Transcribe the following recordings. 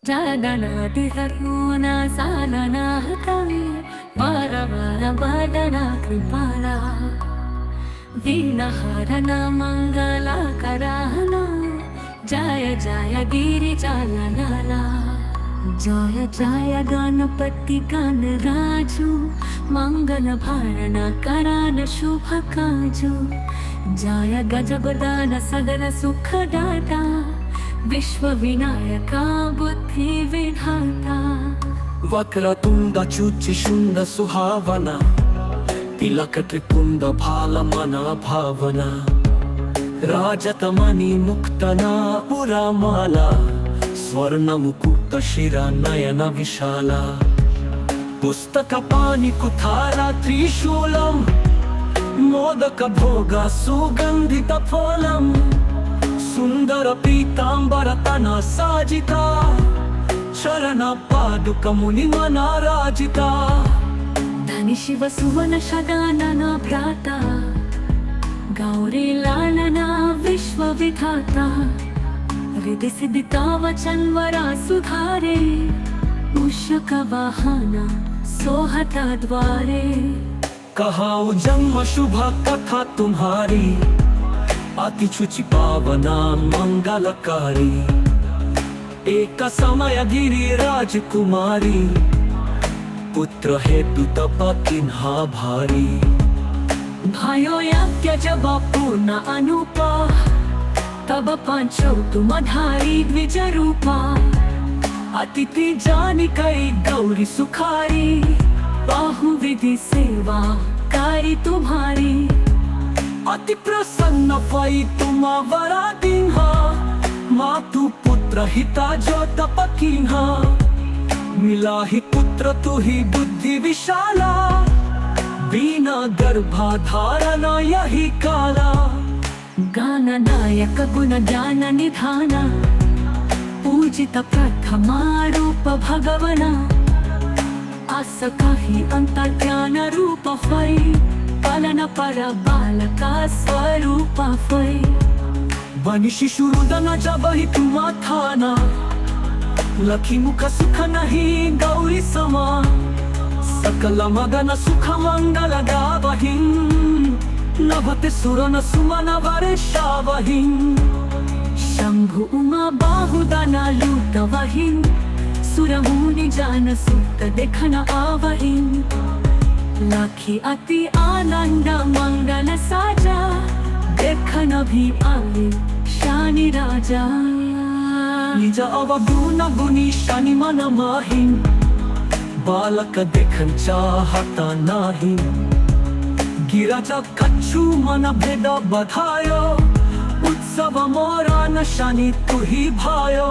జగన్నాథిహరుణ సాలనాహతవి వరవర వదన కృపాల వీణహరణ మంగళకరహణ జయ జయ గిరిజాలనాల జయ జయ గణపతి గణరాజు మంగళ భరణ కరణ శుభ కాజు జయ గజగదాన సగర సుఖదాత विश्व विनायका बुद्धि विधाता वक्रतुंड शुंड सुहावना तिलक त्रिपुंड भाल मना भावना राजतमणि मुक्तना पुरामाला स्वर्ण मुकुट शिरा नयन विशाला पुस्तक पाणि कुठारा त्रिशूलम मोदक भोगा सुगंधित फलम सुंदर पीतांबर तना साजिता चरण पादुक मुनि मनाराजिता धनि शिव सुवन शगानना भ्राता गौरी लालना विश्व विधाता हृदय सिद्धिता वचन वरा सुधारे मूषक वाहना सोहता द्वारे कहाऊ जन्म शुभ कथा तुम्हारी अति शुचि पावना मंगलकारी एक समय गिरी राजकुमारी पुत्र हेतु तप किन्हा भारी भयो यज्ञ जब पूर्ण अनुपा तब पांचौ तुम धारी द्विज रूपा अतिथि जानी कई गौरी सुखारी बाहुविधि सेवा कारी तुम्हारी अति प्रसन्न भई तुम वरा दीन्हा मातु पुत्र हिता जो तप कीन्हा मिला ही पुत्र तु ही बुद्धि विशाला बिना गर्भाधारण यही काला गान नायक गुण ज्ञान निधान पूजित प्रथमा रूप भगवना आस काही अंतर्ज्ञान रूप होई पालन पर बालका स्वरूप होई बनी शिशु रुदन जब ही तुम थाना लखी मुख सुख नहीं गौरी समा सकल मगन सुख मंगल गावहिं नभते सुरन सुमन वर्षावहिं शंभु उमा बाहुदन लूटवहिं सुरमुनि जान सुत देखन आवहिं लाखी अति आनंद मंगल साजा देखन भी आए शानी राजा निज अवगुण गुणी शनि मन माहिं बालक देखन चाहता नाही गिरजा कच्छु मन भेद बधायो उत्सव मोरा न शनि तु ही भायो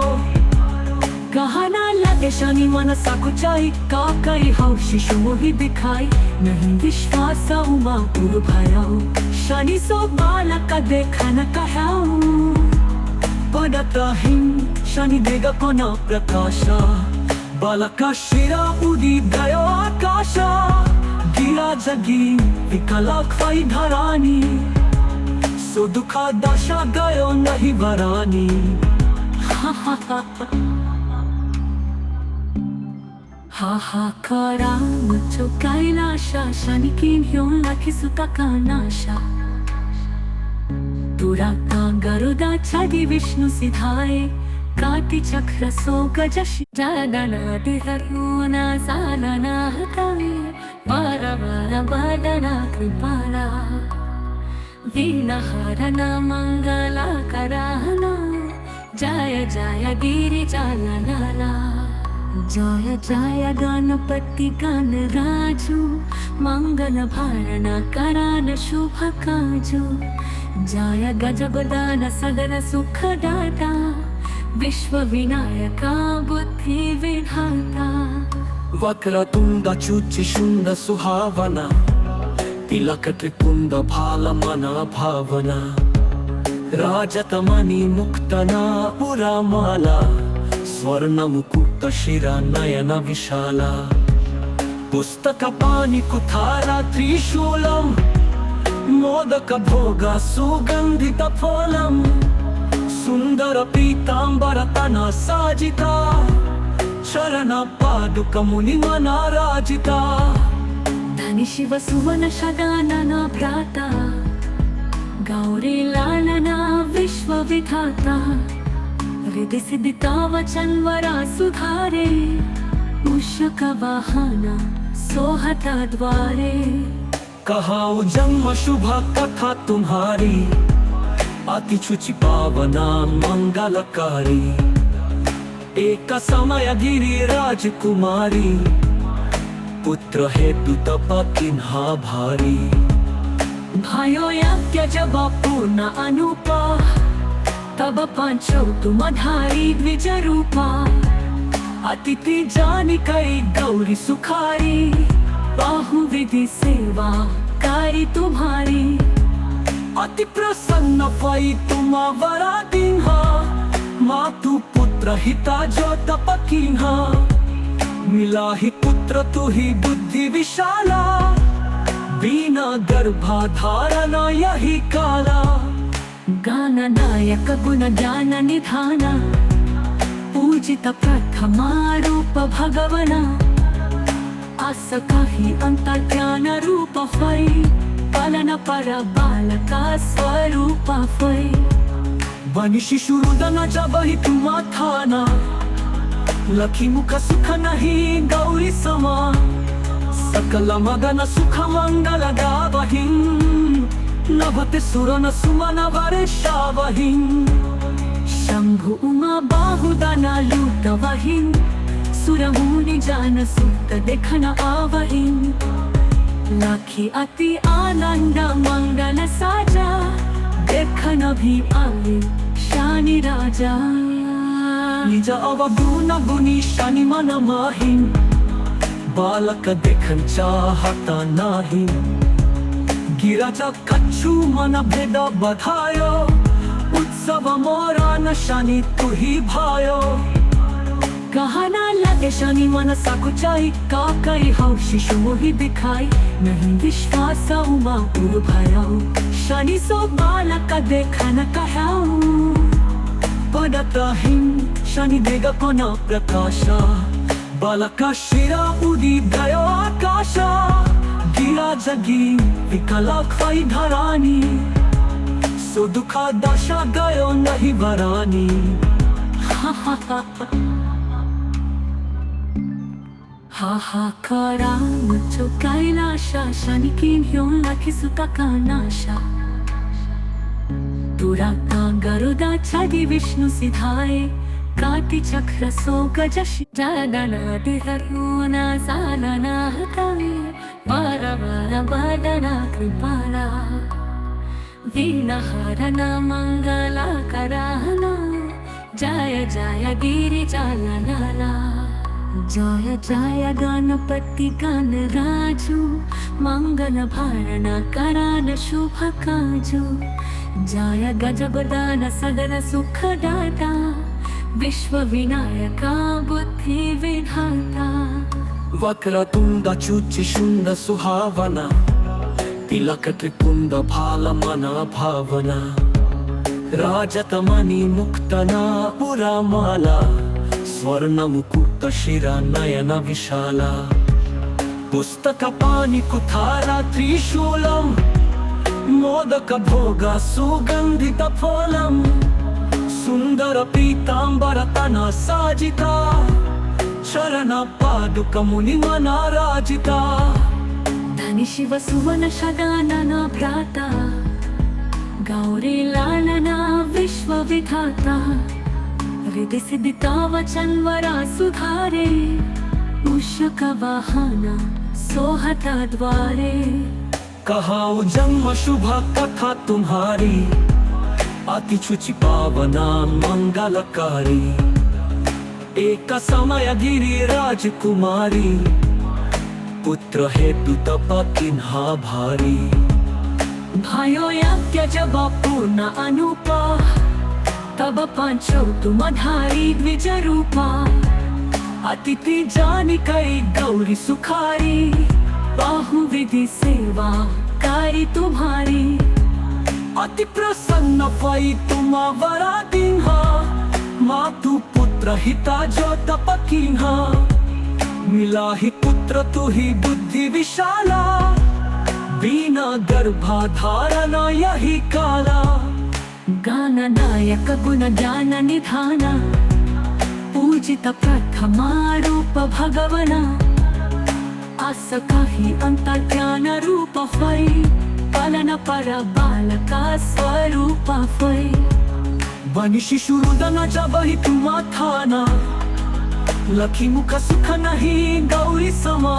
कहना लगे शनि मन सकुचाई का कई हो शिशु मोहि दिखाई नहीं विश्वास उमा पुर भयो शनि सो बालक देखन कहाऊ पदतहिं शनि देग कोन प्रकाशा बालक शिरा उदी गयो आकाशा गिरा जगी विकला खई धरानी सो दुखा दशा गयो नहीं वरानी हाहाकारा मुझो कैलाशा शनि किन्ह्यो लखी सुता कानाशा दुराता गरुदा छादी विष्णु सिधाए काटी चक्र सो गजशी जगन्नाथिहरुण सालनाहतवे वरवर वदन कृपाला वीणहरణ मंगलकरहण जय जय गिरिजालनाला जय जय गणपति गणराजु मंगल भरण करण शुभ काजु जय गजगदान सगर सुखदाता विश्व विनायका बुद्धि विधाता वक्रतुंड शुंड सुहावना तिलक त्रिपुंड भाल मना भावना राजतमणि मुक्तना पुरामाला स्वर्ण मुकुट शिरा नयन विशाला पुस्तक पाणि कुठारा त्रिशूलम मोदक भोगा सुगंधित फलम सुंदर पीतांबर तना साजिता शरण पादुक मुनि मना राजिता धनी शिव सुवन शगानना भ्राता गौरी लालना विश्व विधाता हृदय सिद्धिता वचन वरा सुधारे मूषक वाहन सोहता द्वारे कहाऊ जन्म शुभ कथा तुम्हारी अति शुचि पावना मंगलकारी एक समय गिरी राजकुमारी पुत्र हेतु तप किन्हा भारी भयो यज्ञ जब पूर्ण अनुपा तब पांचौ तुमधारी द्विज रूपा अतिथि जानी कई गौरी सुखारी बाहुविधि सेवा कारी तुम्हारी अति प्रसन्न भई तुम वरा दीन्हा मातु पुत्र हिता जो तप कीन्हा मिला ही पुत्र तु ही बुद्धि विशाला बिना गर्भाधारण यही काला गान नायक गुण ज्ञान निधान पूजित प्रथमा रूप भगवना आस काही अंतर्ज्ञान रूप होय पालन पर बालका स्वरूप होय बनी शिशु रुदन जब ही तुम थाना लखी मुख सुख नहीं गौरी समा सकल मगन सुख मंगल गावहिं नभते सुरन सुमन वर्षावहिं शंभु उमा बाहुदना लूटवहिं सुरमुनि जान सुत देखन आवहिं लाखी अति आनंद मंगल साजा देखन भी आवे शानी राजा निज अवगुण गुणी शनि मन माहिं बालक देखन चाहता नाही गिरजा कच्छु मन भेद बधायो उत्सव मोरा न शनि तु ही भायो कहना लगे शनि मन सकुचाई का कई हो शिशु मोहि दिखाई नहीं विश्वास उमा उर भयो शनि सो बालक देखन कहाऊ पदतहिं शनि देग कोना प्रकाशा बालका शिरा उदी गयो आकाशा गिरा जगी विकला खाई धरानी सो दुखा दशा गयो नहीं बरानी हाहाकारा मुझो कैलाशा शनि किन ह्यों लाखी सुता का नाशा दुराता गरुदा छादी विष्णु सिधाए काटी चक्र सो गजश जादना दिहरुना सालना हतावे बारा बारा बादना कृपाला वीणा हरना मंगला कराहना जय जय गिरि जालनाला जय जय गणपति गण राजू मंगल भारण करान शुभ काजू जय गजबदान सदन सुख दाता विश्व विनायका बुद्धि विधाता वक्रतुंड चुचि शुंड सुहावना तिलक त्रिपुंड भाल मन भावना राजतमणि मुक्तना पुरा माला स्वर्ण मुकुट शिरा नयन विशाला पुस्तक पाणि कुठारा त्रिशूलम मोदक भोग सुगंधित फलम सुंदर पीतांबर तना साजिता चरण पादुक मुनि मना राजिता धनी शिव सुवन शगानना भ्राता गौरी लालना विश्व विधाता हृदय सिद्धिता वचन वरा सुधारे मूषक वाहन सोहता द्वारे कहाऊ जन्म शुभ कथा तुम्हारी अति शुचि पावना मंगलकारी एक समय गिरी राजकुमारी पुत्र हेतु तप किन्हा भारी भयो यज्ञ जब पूर्ण अनुपा तब पांचौ तुमधारी द्विज रूपा अतिथि जानी कई गौरी सुखारी बाहुविधि सेवा कारी तुम्हारी अति प्रसन्न भई तुम वरा दीन्हा मातु पुत्र हिता जो तप कीन्हा मिला ही पुत्र तू ही बुद्धि विशाला, बिना गर्भाधारणा यही काला। गाननायक गुण ज्ञान निधान, पूजित प्रथमा रूप भगवना। आस काही अंतर्ज्ञान रूप होय, पालन पर बालका स्वरूप होय। बनी शिशु रुदनाच्या बही तुम्हा थाना, लखी मुख सुख नाही गौरी समा।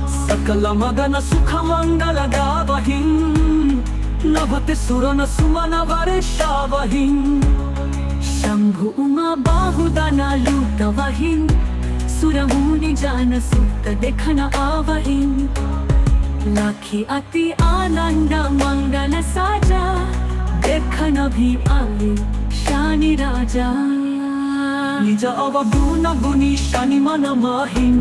सकल मगन सुख मंगल गावहिं, नभते सुरन सुमन वर्षावहिं। शंभु उमा बाहुदाना लूटवहिं, सुरमुनि जान सुत देखन आवहिं। लाखी अति आनंद मंगल साजा, देखन भी आले शानी राजा। निज अवगुण गुणी शनि मन माहिं,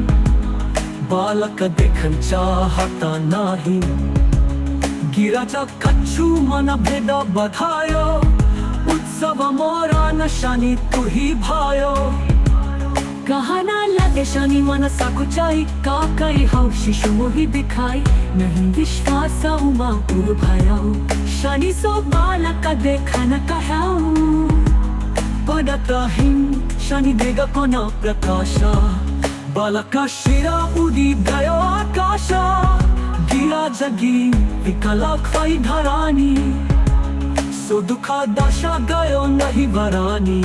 बालक देखन चाहता नाही। गिरजा कच्छु मन भेद बधायो, उत्सव मोरा न शनि तू ही भायो। कहना लगे शनि मन सकुचाई, का कई हो शिशु मोहि दिखाई। नहीं विश्वास उमा उर भयो, शनि सो बालक देखन कहाऊ। पडताहिं शनि देग कोना प्रकाशा, बालका शिरा उडी गयो आकाशा। गिरा जगी विकला खाई धरानी, सो दुखा दशा गयो नहीं बरानी।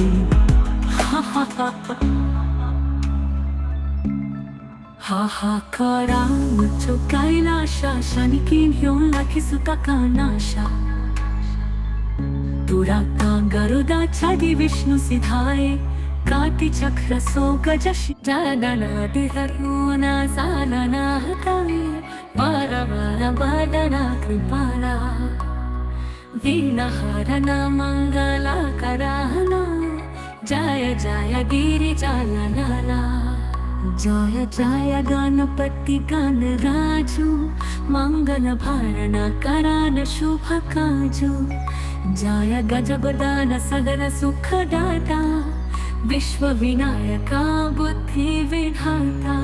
हाहाकारा मुझो कैलाशा, शनि की घेऊन लाखी सुता का नाशा। दुराता गरुदा छाडी विष्णु सिधाए, काटी चक्र सो गजश। जादनाति हरुना सालना हतावे, बार बार बादना कृपाला। वीणहरणा मंगला कराहना, जय जय गिरिजालनाला। जय जय गणपति गणराजु, मंगल भारण करान शुभ काजु। जय गजगदान सदन सुखदाता, विश्व विनायका बुद्धि विधाता।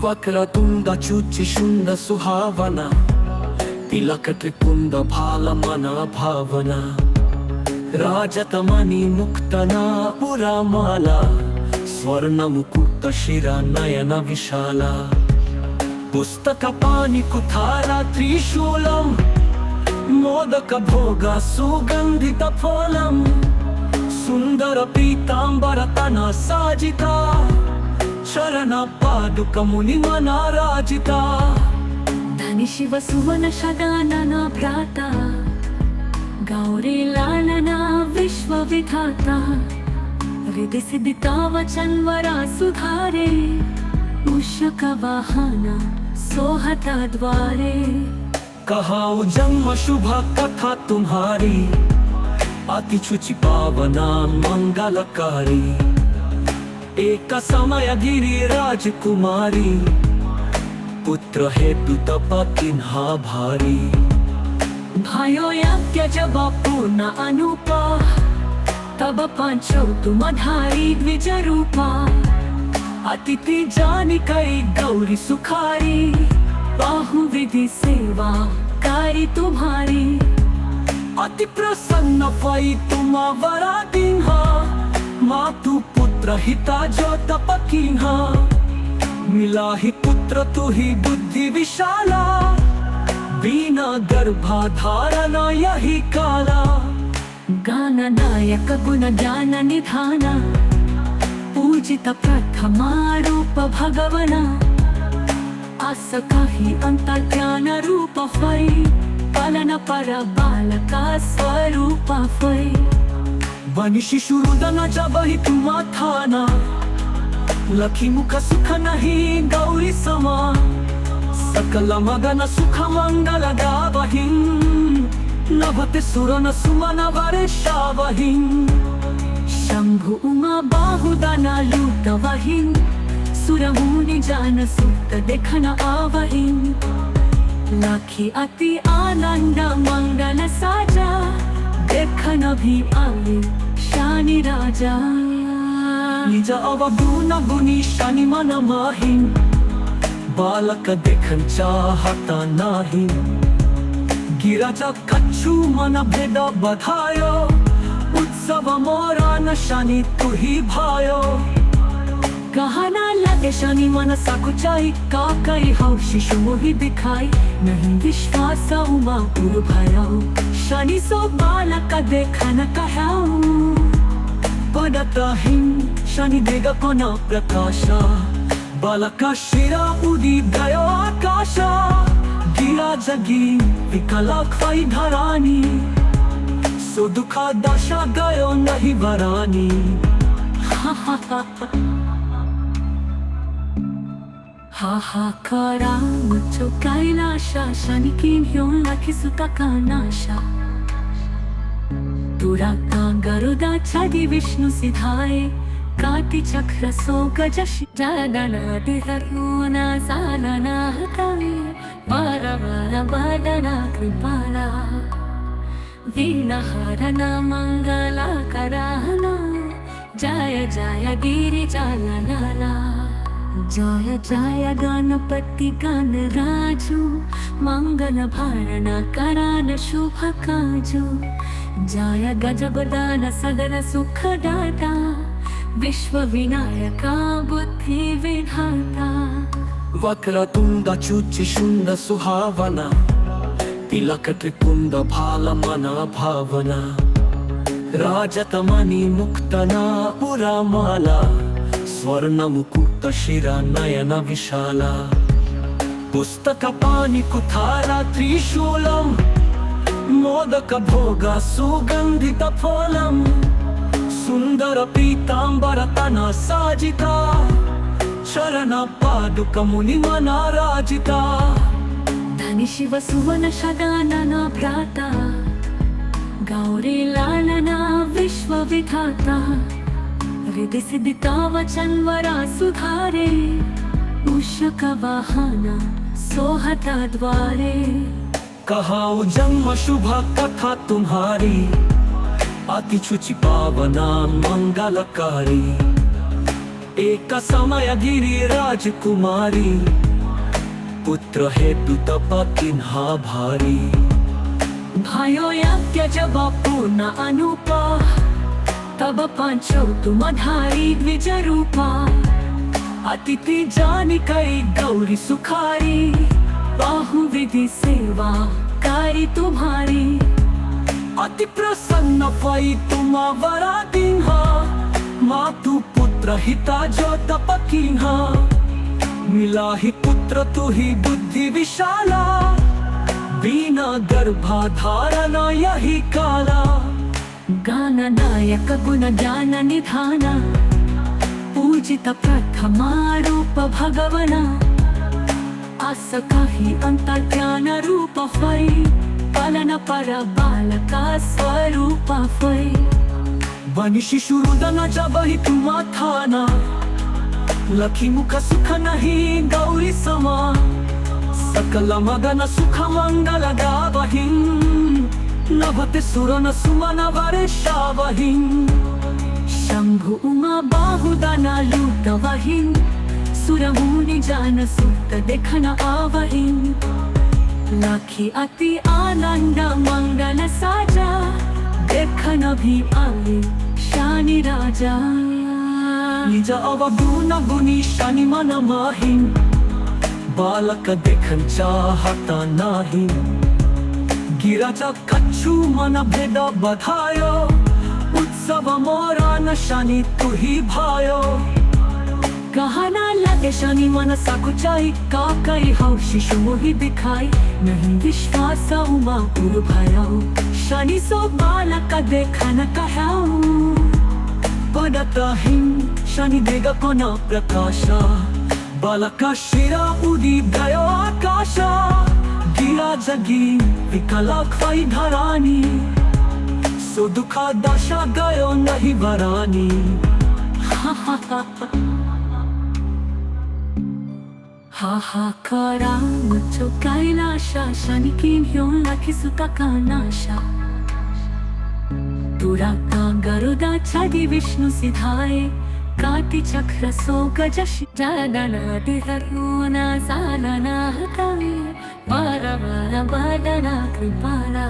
वक्रतुंड चुचि शुंड सुहावना, तिलक त्रिपुंड भाल मन भावना। राजतमणि मुक्तना पुरामाला, स्वर्ण मुकुट शिरा नयन विशाला। पुस्तक पाणि कुठारा त्रिशूलम, मोदक भोग सुगंधित फलम। सुंदर पीतांबर तना साजिता, चरण पादुक मुनि मनाराजिता। धनि शिव सुवन शदानना भ्राता, गौरी लालना विश्व विधाता। हृदय सिद्धिता वचन वरा सुधारे, मूषक वाहन सोहता द्वारे। कहाऊ जन्म शुभ कथा तुम्हारी, अति शुचि पावना मंगलकारी। एक समय गिरी राजकुमारी, पुत्र हेतु तप किन्हा भारी। भयो यज्ञ जब पूर्ण अनुपा, तब पांचो तुम धारी द्विज रूपा। अतिथि जानी कई गौरी सुखारी, बाहु विधि सेवा कारी तुम्हारी। अति प्रसन्न भई तुम वरा दीन्हा, मातु पुत्र हिता जो तप कीन्हा। मिला ही पुत्र तू ही बुद्धि विशाला, बिना गर्भाधारणा यही काला। गाननायक गुण ज्ञान निधान, पूजित प्रथमा रूप भगवना। आस काही अंतर्ज्ञान रूप होय, पालन पर बालका स्वरूप होय। बनी शिशु रुदनाच्या बही तुम्हा थाना, लखी मुख सुख नाही गौरी समा। सकल मगन सुख मंगल गावहिं, नभते सुरन सुमन वर्षावहिं। शंभु उमा बाहुदाना लूटवहिं, सुरमुनि जान सुत देखन आवहिं। लाखी अति आनंद मंगल साजा, देखन भी आले शानी राजा। निज अवगुणी शनि मन माहीन बालक देखन चाहता नाही गिराजा कच्छु मन भेद बधायो उत्सव मोरा न शनि तुही भायो कहना लगे शनि मन सकुचाई का कई हो शिशु मोहि दिखाई नहीं विश्वास उमा पुर भयो शनि सो बालक देखन कहाऊ पडताहीन शनि देगा कोना प्रकाशा बालका शिरा उदी गयो आकाश गिरा जगी विकला खाई धरानी सो दुखा दशा गयो नहीं बरानी हाहाकारा मुझो कैलाशा शनि की घेऊन सुता कानाशा दुराता गरुदा छादी विष्णु सिधाए काटी चक्र सो गजश जादनाति हरुना सालना हतावे बारा बादना कृपाला वीणहरना मंगला कराहना जय जय गिरिजालनाला जय जय गणपति गणराजु मंगल भारणा करान शुभ काजु जय गजबदान सदन सुखदाता विश्व विनायका बुद्धि विधाता वक्रतुंड शुचिशुंड सुहावना तिलक त्रिपुंड भाल मन भावना राजतमणि मुक्तना पुरामाला स्वर्ण मुकुट शिरा नयन विशाला पुस्तक पाणि कुठारा त्रिशूलम मोदक भोग सुगंधित फलम सुंदर पीतांबर तना साजिता चरण पादुक मुनि मनाराजिता धनि शिव सुवन शदानना भ्राता गौरी लालना विश्व विधाता हृदय सिद्धिता वचन वरा सुधारे मूषक वाहना सोहता द्वारे कहाऊ जन्म शुभ कथा तुम्हारी अति शुचि पावना मंगलकारी एक समय गिरी राजकुमारी पुत्र हेतु तप किन्हा भारी भयो यज्ञ जब पूर्ण अनुपा तब पांचो तुम धारी द्विज रूपा अतिथि जानी कई गौरी सुखारी बाहु विधि सेवा कारी तुम्हारी अति प्रसन्न पई तुम वरा दिन्हा मातु पुत्र हिता जो तप किन्हा मिला ही पुत्र तु ही बुद्धि विशाला बिना गर्भाधारण यही काला गान नायक गुण ज्ञान निधाना पूजित प्रथमा रूप भगवना आस काही अंतर ज्ञान रूप फै पालन पर बालका स्वरूप फै बनि शिशु रुदन जब ही तुम थाना लखी मुख सुख नहीं गौरी समा सकल मगन सुख मंगल गावहिं नभते सुरन सुमन वर्षावहिं शंभु उमा बाहुदना लूटवहिं सुरमुनि जान सुत देखन आवहिं लाखी अति आनंद मंगल साजा देखन भी आए शनि राजा निज अवगुणी शनि मन माहीन बालक देखन चाहता नाही गिराजा कच्छु मन भेद बधायो उत्सव मोरा न शनि तुही भायो कहना लगे शनि मन सकुचाई का कई हो शिशु मोहि दिखाई नहीं विश्वास उमा पुर भयो शनि सो बालक देखन कहाऊ पडताहीन शनि देगा कोना प्रकाशा बालका शिरा उदी गयो आकाश गिरा जगी विकला खाई धरानी सो दुखा दशा गयो नहीं बरानी हाहाकारा मुझो कैलाशा शनि की घेऊन सुता कानाशा दुराता गरुदा छादी विष्णु सिधाए काटिचक्र सोगजशि जगनादिहरुना सालना हतवे वरवरवदना कृपाला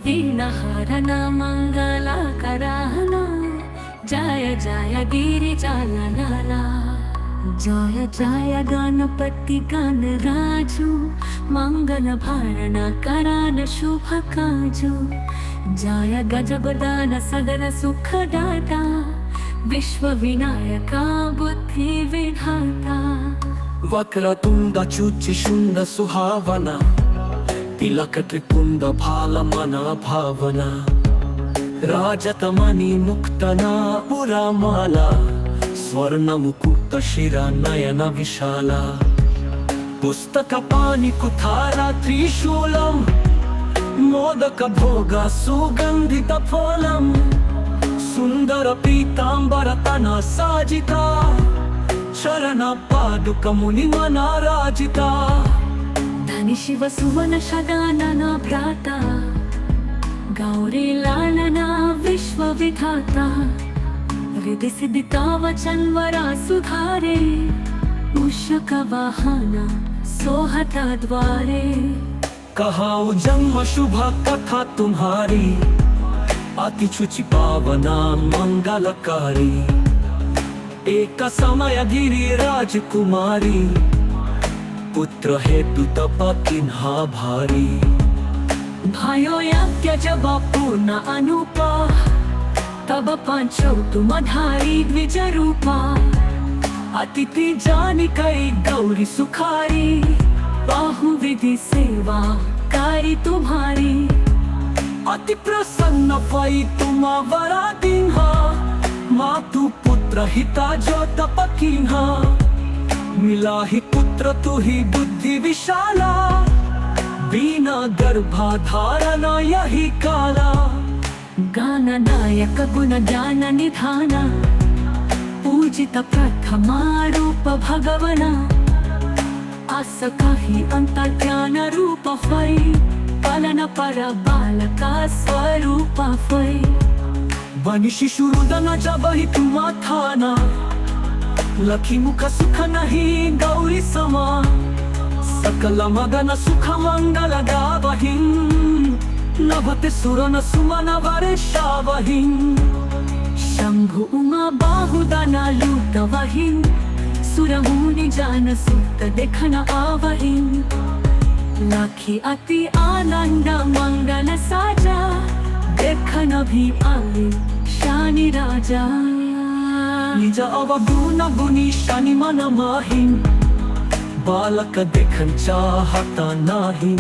वीणहरना मङ्गलकरहना जय जय गिरिजालनाला जय जय गणपति गणराजु मंगल भरण करान शुभ काजु जय गजगदान सदन सुखदाता विश्व विनायका बुद्धि विधाता वक्रतुंड शुचिशुंड सुहावना तिलक त्रिपुंड भालमना भावना राजतमणि मुक्तना पुरामाला स्वर्ण मुकुट शिरा नयन विशाला पुस्तक पाणि कुठारा त्रिशूलम मोदक भोग सुगंधित फलम सुंदर पीतांबर तना साजिता चरण पादुक मुनि मनाराजिता धनि शिव सुवन शगानना भ्राता गौरी लालना विश्व विधाता हृदय सिद्धिता वचन वरा सुधारे मूषक वाहना सोहता द्वारे कहाऊ जन्म शुभ कथा तुम्हारी अति शुचि पावना मंगलकारी एक समय गिरी राजकुमारी पुत्र हेतु तप किन्हा भारी भयो यज्ञ जब पूर्ण अनुपा तब पांचौ तुम धारी द्विज रूपा अतिथि जानिकै गौरी सुखारी बाहुविधि सेवा कारी तुम्हारी अति प्रसन्न भई तुम वरा दिन्हा मातु पुत्र हिता जो तप किन्हा मिला ही पुत्र तु ही बुद्धि विशाला बिना गर्भाधारणा यही काला गाननायक गुण ज्ञान निधान पूजित प्रथमा रूप भगवना आस काही अंतर्ज्ञान रूप फै पालन पर बालका स्वरूप फै बनि शिशु रुदन जब ही तुम थाना लखी मुख सुख नहीं गौरी समा सकल मगन सुख मंगल गावहिं नभते सुरन सुमन वर्षावहिं शंभु उमा बाहुदना लूटवहिं सुरमुनि जान सुत देखन आवहिं लाखी अति आनंद मंगल साजा देखन भी आए शानि राजा निज अवगुण गुणी शनि मन माहिं बालक देखन चाहता नाही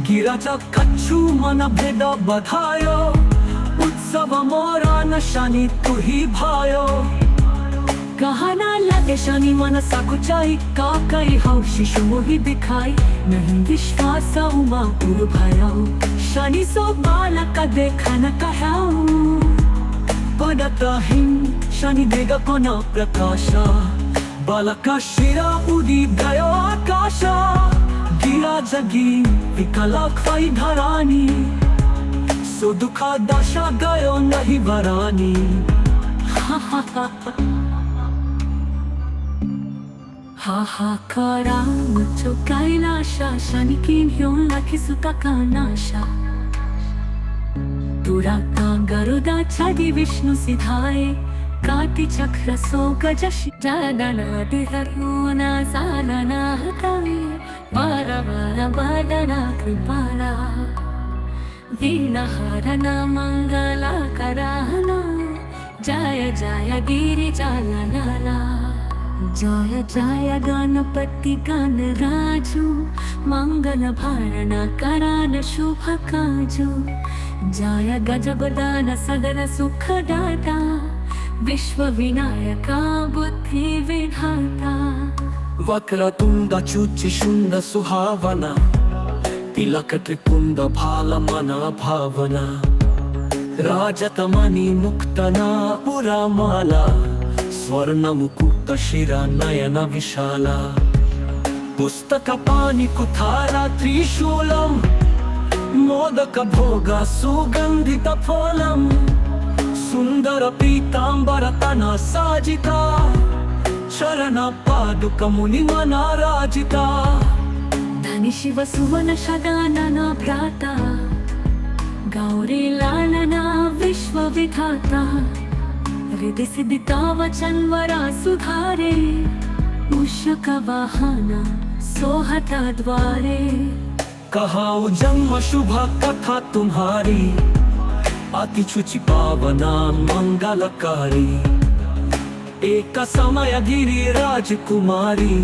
गिरजा कच्छु मन भेद बधायो उत्सव मोरा न शनि तु ही भायो कहना लगे शनि मन सकुचाई का कई हो शिशु मोहि दिखाई नहीं विश्वास उमा पुर भयो शनि सो बालक देखन कहाऊ पदतहिं शनि देग कोन प्रकाशा बालक शिरा उदी गयो आकाश गिरा जगी विकला ख्वाई धरानी सो दुखा दशा गयो नहीं वरानी हाहाकारा मुझो कैलाशा शनि किन्ह्यों लखिसुता कानाशा दुराता गरुदा छादी विष्णु सिधाए काटिचक्र सोगजशि जगनादिहरुना सालना हतवे वरवरवदना कृपाला वीणहरना मङ्गलकरहना जय जय गिरिजालनाला जय जय गणपति गणराजु मंगल भरण करान शुभ काजु जय गजगदान सदन सुखदाता विश्व विनायका बुद्धि विधाता वक्रतुंड शुचिशुंड सुहावना तिलक त्रिपुंड भालमना भावना राजतमणि मुक्तना पुरामाला स्वर्ण मुकुट शिरा नयन विशाला पुस्तक पाणि कुठारा त्रिशूलम मोदक भोग सुगंधित फलम सुंदर पीतांबर तना साजिता चरण पादुक मुनि मना राजिता धनी शिव सुवन शगानना भ्राता गौरी लालना विश्व विधाता हृदय सिद्धिता वचन वरा सुधारे मूषक वाहन सोहता द्वारे कहाऊ जन्म शुभ कथा तुम्हारी अति शुचि पावना मंगलकारी एक समय गिरी राजकुमारी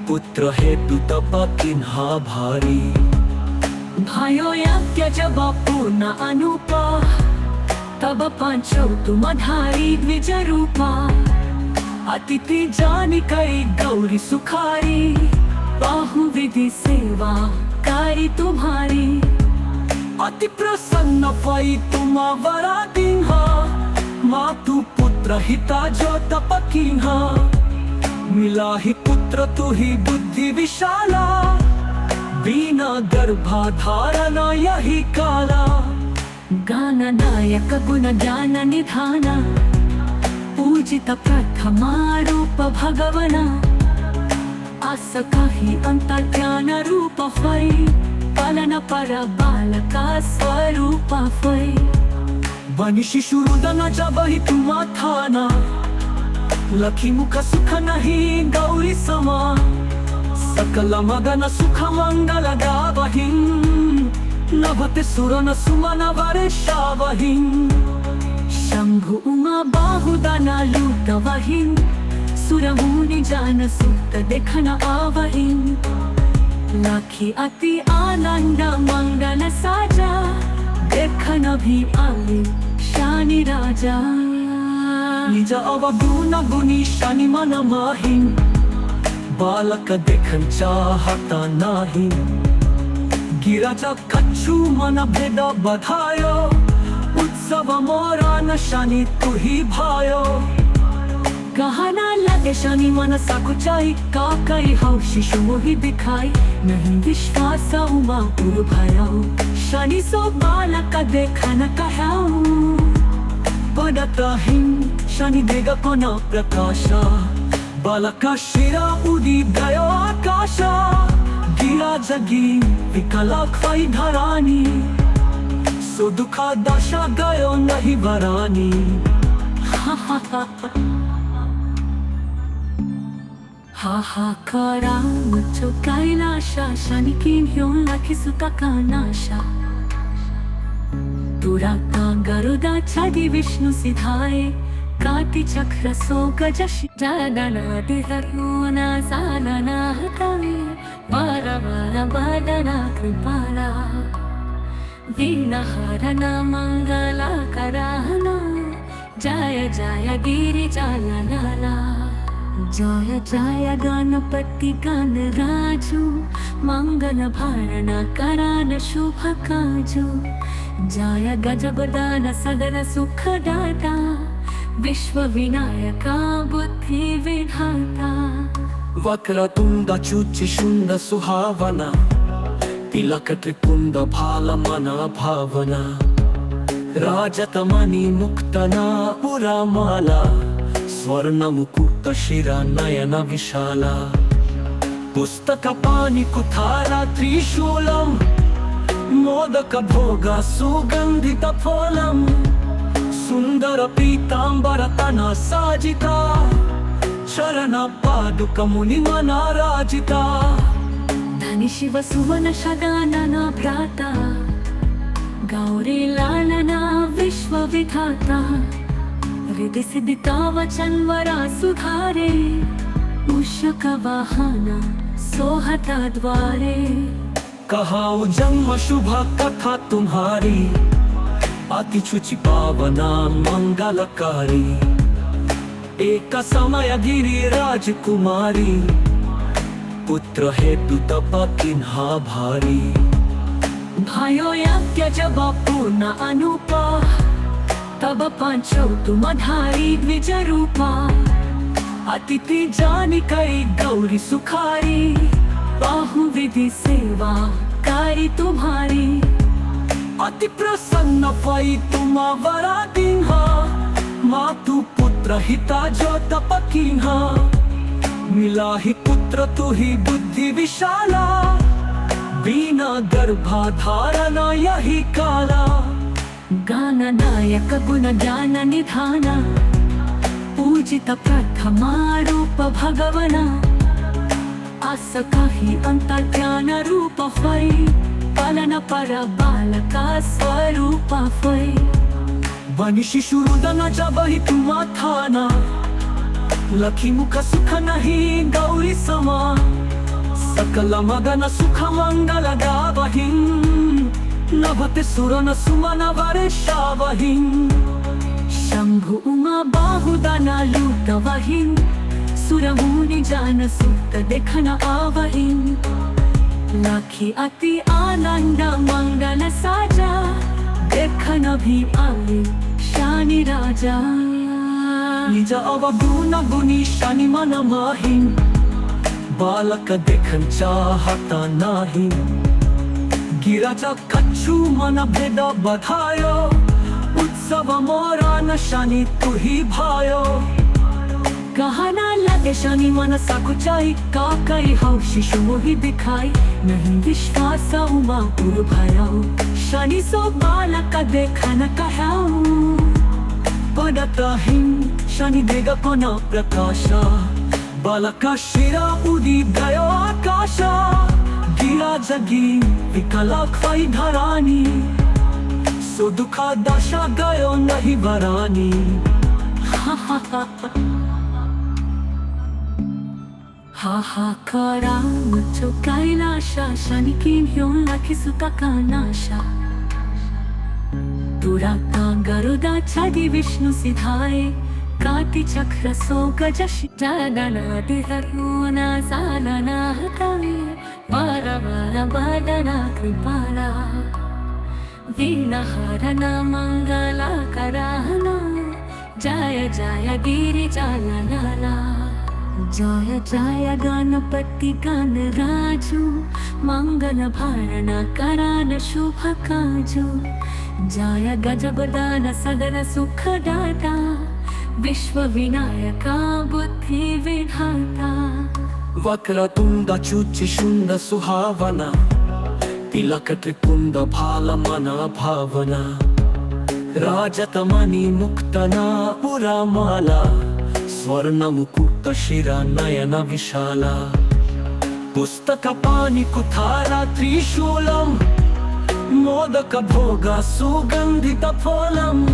पुत्र हेतु तप किन्हा भारी भयो यज्ञ जब पूर्ण अनुपा तब पांचौ तुम धारी द्विज रूपा अतिथि जानी कई गौरी सुखारी बाहु विधि सेवा कारी तुम्हारी अति प्रसन्न भई तुम वरा दीन्हा मातु पुत्र हिता जो तप कीन्हा मिला ही पुत्र तु ही बुद्धि विशाला बिना गर्भाधारण यही काला गान नायक गुण ज्ञान निधान पूजित प्रथमा रूप भगवना आस काही अंतर ज्ञान रूप फै पालन पर बालका स्वरूप फै बनी शिशु रुदन जब ही तुम थाना लखी मुख सुख नहीं गौरी समा सकल मगन सुख मंगल गावहिं नभते सुरन सुमन वर्षावहिं शंभु उमा बाहुदना लूटवहिं सुरमुनि जान सुत देखन आवहिं लाखी अति आनंद मंगल साजा देखन भी आले शानी राजा निज अवगुण गुणी शनि मन माहिं बालक देखन चाहता नाही गिरजा कच्छु मन भेद बधायो उत्सव मोरा न शनि तु ही भायो कहना लगे शनि मन सकुचाई का कई हो शिशु मोहि दिखाई नहीं विश्वास उमा पुर भयो शनि सो बालक देखन कहाऊ पडतहिं शनि देग कोन प्रकाशा बालक शिरा उदी गयो आकाश गिरा जगी विकला खै धरानी सो दुखा दशा गयो नहीं वरानी हाहाकारा मुचो कैलाशा शनि किन्ह्यों लखिसुता कानाशा दुराता गरुदा छदि विष्णु सिधाए काति चक्र सो गजश जादना दिहरुना सालना हतवे बार बार बदना कृपाला वीणहरना मंगला कराहना जय जय गिरिजालनाला जय जय गणपति गणराजु मंगल भारण करान शुभ काजु जय गजगदान सदन सुखदाता विश्व विनायका बुद्धि विधाता वक्रतुंड चुचि शुंड सुहावना तिलक त्रिपुंड भाल मना भावना राजतमणि मुक्तना पुरामाला स्वर्ण मुकुट शिरा नयन विशाला पुस्तक पाणि कुठारा त्रिशूलम मोदक भोग सुगंधित फलम सुंदर पीतांबर तना साजिता चरण पादुक मुनि मना राजिता धनी शिव सुवन शगानना भ्राता गौरी लालना विश्व विधाता हृदय सिद्धिता वचन वरा सुधारे मूषक वाहन सोहता द्वारे कहाऊ जन्म शुभ कथा तुम्हारी अति शुचि पावना मंगलकारी एक समय गिरी राजकुमारी पुत्र हेतु तप किन्हा भारी भयो यज्ञ जब पूर्ण अनुपा तब पांचौ तुम धारी द्विज रूपा अतिथि जानी कई गौरी सुखारी बाहु विधि सेवा कारी तुम्हारी अति प्रसन्न पै तुम्हावरा दिन्हा मातु पुत्र हिता जो तपकिन्हा मिला ही पुत्र तू ही बुद्धि विशाला बिना गर्भाधारण यही काला गान नायक गुण ज्ञान निधान पूजित प्रथमा रूप भगवना आस काही अंतर्ज्ञान रूप होय पालन पर बालका स्वरूप होय बनी शिशु रुदन जबहि तुम्हा थाना लखी मुख सुख नहीं गौरी समा सकल मगन सुख मंगल गावहिं नभते सुरन सुमन वर्षावहिं शंभु उमा बाहुदाना लूटवहिं सुरमुनि जान सुत देखन आवहिं लाखी अति आनंद मंगल साजा देखन भी आवे शानी राजा निज अवगुण गुणी शनि मन माहिं बालक देखन चाहता नाही गिरजा कच्छु मन भेद बधायो उत्सव मोरा न शनि तू ही भायो कहना लगे शनि मन सकुचाई का कई हो शिशु मोहि दिखाई नहीं विश्वास उमा पुर भयो शनि सो बालक देखन कहाऊ पडताहिं शनि देग कोन प्रकाश बालक शिरा उदी गयो आकाश गिरा जगी विकला ख्वाई धरानी सो दुखा दशा गयो नहीं बरानी हाहाकारा मुझो कैलाशा शनि की घेऊन लाखिसुता का नाशा दुराता गरुदा छादी विष्णु सिधाए काटी चक्र सो गजश जागनादि हरुना सालना हतावे बारा बादना कृपाला वीणा हरना मंगला कराहना जय जय गिरि जालनाला जय जय गणपति गण राजू मंगल भारणा करान शुभ काजू जय गजबदान सदन सुख दाता विश्व विनायका बुद्धि विधाता वक्रतुंड चुचि शुंड सुहावना तिलक त्रिपुंड भाल मन भावना राजतमणि मुक्तना पुरा माला स्वर्ण मुकुट शिरा नयन विशाला पुस्तक पाणि कुठारा त्रिशूलम मोदक भोग सुगंधित फलम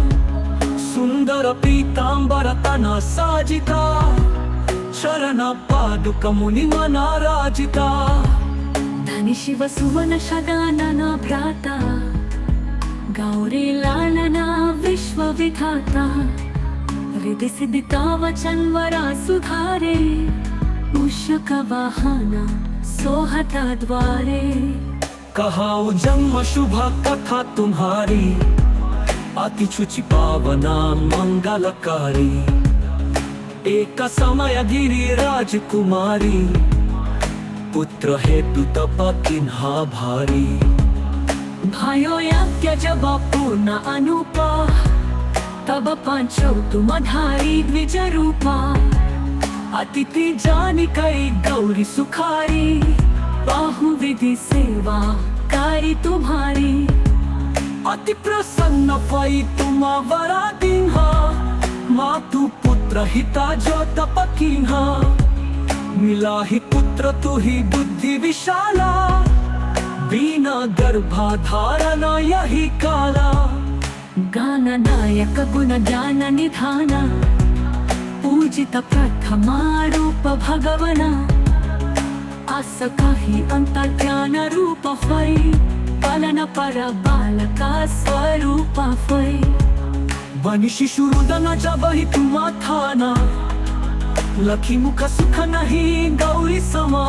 सुंदर पीतांबर तना साजिता चरण पादुक मुनि मनाराजिता धनि शिव सुवन शगानना भ्राता गौरी लालना विश्व विधाता हृदय सिद्धिता वचन वरा सुधारे मूषक वाहना सोहता द्वारे कहाऊ जन्म शुभ कथा तुम्हारी अति शुचि पावना मंगलकारी एक समय गिरी राजकुमारी पुत्र हेतु तप किन्हा भारी भयो यज्ञ जब पूर्ण अनुपा तब पांचो तुम धारी द्विज रूपा अतिथि जानी कई गौरी सुखारी बाहु विधि सेवा कारी तुम्हारी अति प्रसन्न पै तुम्हावरा दिन्हा मातु पुत्र हिता जो तपकिन्हा मिला ही पुत्र तू ही बुद्धि विशाला बिना गर्भाधारण यही काला गान नायक गुण ज्ञान निधान पूजित प्रथमा रूप भगवना आस काही अंतर्ज्ञान रूप होय पालन पर बालका स्वरूप होय बनी शिशु रुदन जबहि तुम्हा थाना लखी मुख सुख नहीं गौरी समा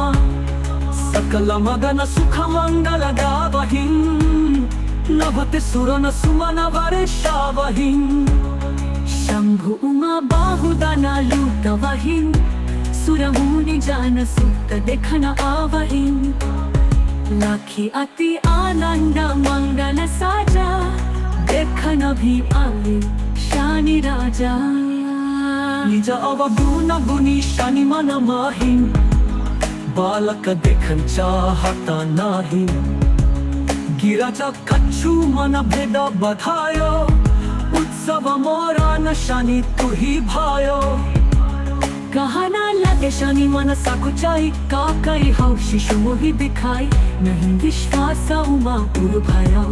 सकल मगन सुख मंगल गावहिं नभते सुरन सुमन वर्षावहिं शंभु उमा बाहुदाना लूटवहिं सुरमुनि जान सुत देखन आवहिं लाखी अति आनंद मंगल साजा देखन भी आले शनी राजा निज अवगुण गुणी शनि मन माही बालक देखन चाहता नाही गिराजा कच्छु मन भेद बधायो उत्सव मोरा न शनि तू ही भायो कहना लगे शनि मन सकुचाई का कई हो शिशु मोहि दिखाई नहीं विश्वास उमा पुर भयो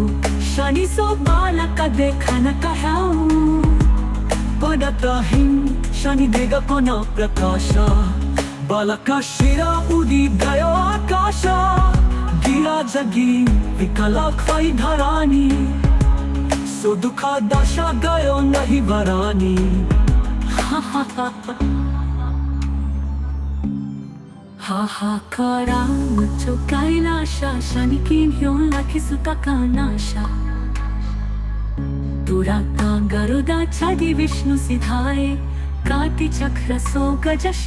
शनि सो बालक देखन कहाऊ पडताहीन शनि देगा कोना प्रकाशा बालका शिरा उडी गयो आकाश गिरा जगी विकला खाई धरानी सो दुखा दशा गयो नहीं बरानी हाहाकारा मुझो कैलाशा शनि की ह्यों लाखी सुता का नाशा दुराता गरुदा छादी विष्णु सिधाए काटी चक्र सो गजश